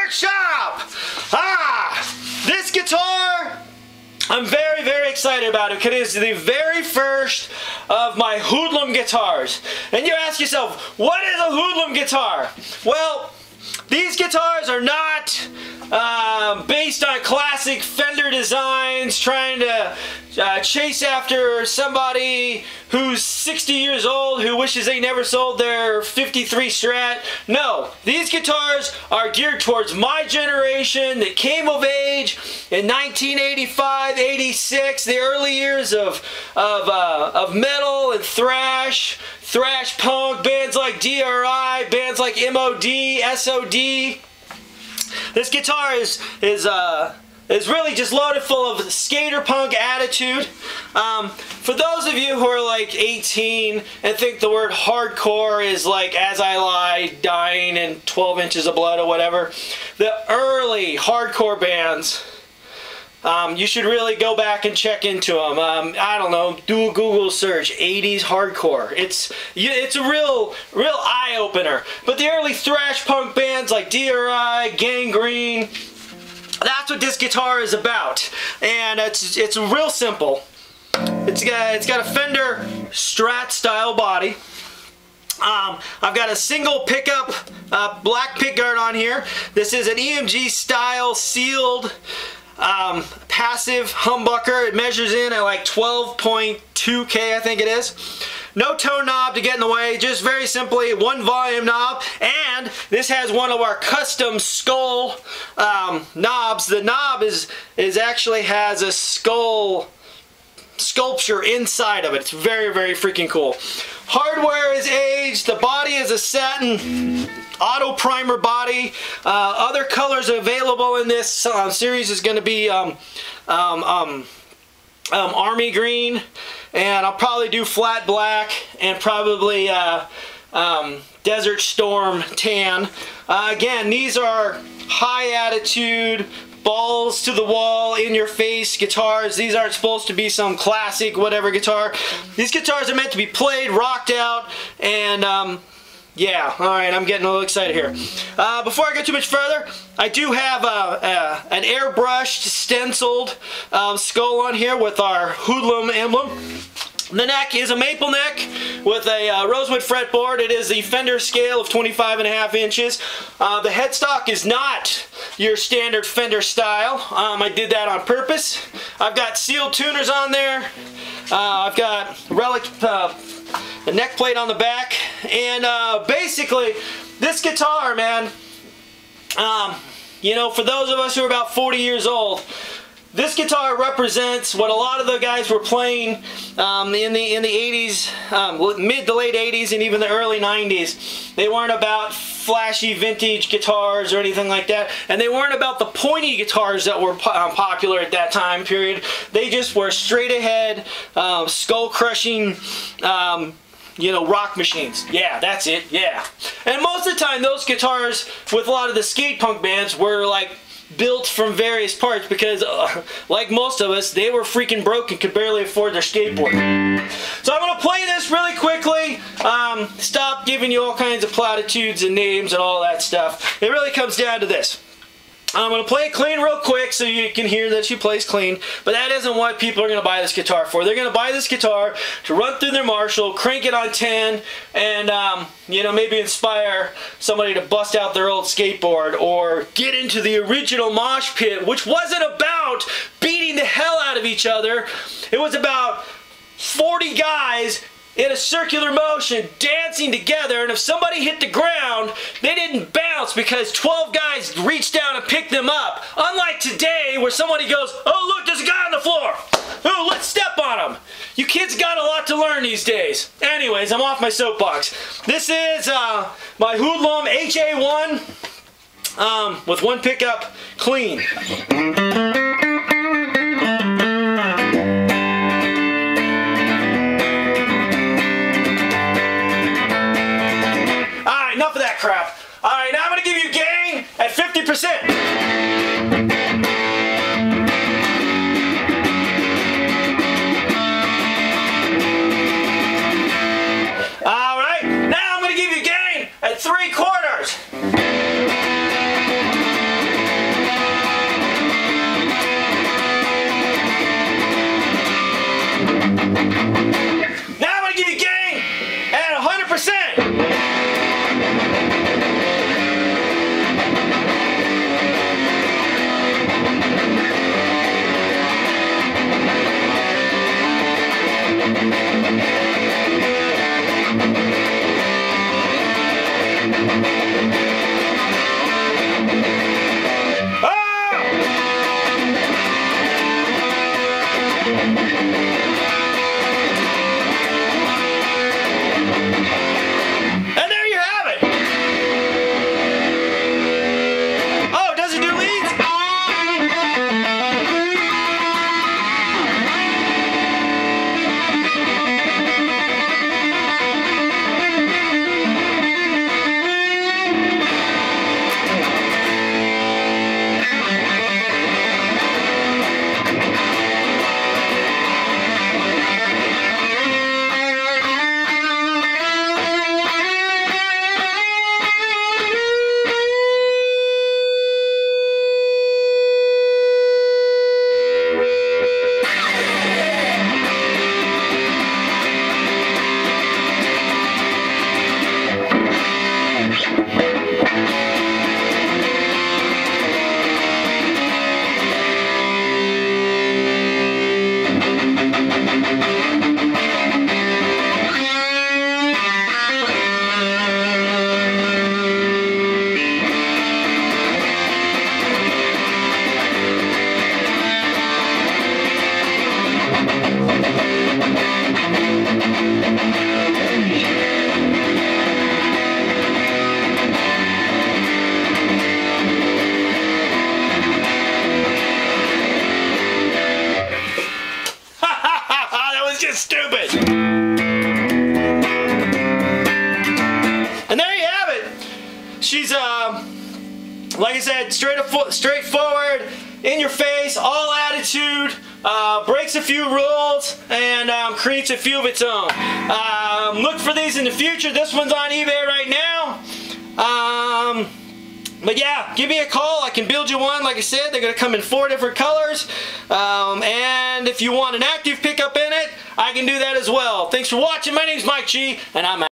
Workshop! This guitar, I'm very, very excited about it because it is the very first of my hoodlum guitars. And you ask yourself, what is a hoodlum guitar? Well, these guitars are not based on classic Fender designs, trying to chase after somebody who's 60 years old who wishes they never sold their 53 Strat. No, these guitars are geared towards my generation that came of age in 1985, 86, the early years of metal and thrash punk, bands like D.R.I, bands like M.O.D, S.O.D. This guitar is really just loaded full of skater punk attitude. For those of you who are like 18 and think the word hardcore is like As I Lie, Dying, and 12 Inches of Blood or whatever, the early hardcore bands, you should really go back and check into them. I don't know, do a Google search, 80s hardcore. It's a real eye-opener. But the early thrash punk bands like D.R.I, Gangrene, that's what this guitar is about. And it's real simple. It's got a Fender Strat style body. I've got a single pickup black pickguard on here. This is an EMG style sealed passive humbucker. It measures in at like 12.2K, I think it is. No tone knob to get in the way, just very simply one volume knob, and this has one of our custom skull knobs. The knob actually has a skull sculpture inside of it. It's very, very freaking cool. Hardware is aged. The body is a satin auto primer body. Other colors available in this series is going to be army green, and I'll probably do flat black and probably desert storm tan. Again, these are high attitude, balls to the wall, in your face guitars. These aren't supposed to be some classic whatever guitar. These guitars are meant to be played, rocked out, and yeah, alright, I'm getting a little excited here. Before I go too much further, I do have an airbrushed, stenciled skull on here with our hoodlum emblem. The neck is a maple neck with a rosewood fretboard. It is the Fender scale of 25.5 inches. The headstock is not your standard Fender style. I did that on purpose. I've got sealed tuners on there. I've got relic a neck plate on the back, and basically this guitar, man, you know, for those of us who are about 40 years old, this guitar represents what a lot of the guys were playing in the 80s, mid to late 80s, and even the early 90s. They weren't about flashy vintage guitars or anything like that, and they weren't about the pointy guitars that were popular at that time period. They just were straight ahead, skull crushing, you know, rock machines. Yeah, that's it, yeah. And most of the time those guitars with a lot of the skate punk bands were like built from various parts because like most of us, they were freaking broke and could barely afford their skateboard. So I'm gonna play this really quickly, stop giving you all kinds of platitudes and names and all that stuff. It really comes down to this. I'm going to play it clean real quick so you can hear that she plays clean, but that isn't what people are going to buy this guitar for. They're going to buy this guitar to run through their Marshall, crank it on 10, and you know, maybe inspire somebody to bust out their old skateboard or get into the original mosh pit, which wasn't about beating the hell out of each other. It was about 40 guys in a circular motion dancing together, and if somebody hit the ground, they didn't bounce because 12 guys reached down and picked them up. Unlike today where somebody goes, oh look, there's a guy on the floor, oh let's step on him. You kids got a lot to learn these days. Anyways, I'm off my soapbox. This is my hoodlum HA1 with one pickup, clean. Enough of that crap. Alright, now I'm going to give you gain at 50%. Alright, now I'm going to give you gain at 3/4. like I said, straightforward, in your face, all attitude, breaks a few rules, and creates a few of its own. Look for these in the future. This one's on eBay right now. But yeah, give me a call. I can build you one. Like I said, they're going to come in 4 different colors. And if you want an active pickup in it, I can do that as well. Thanks for watching. My name's Mike G, and I'm out.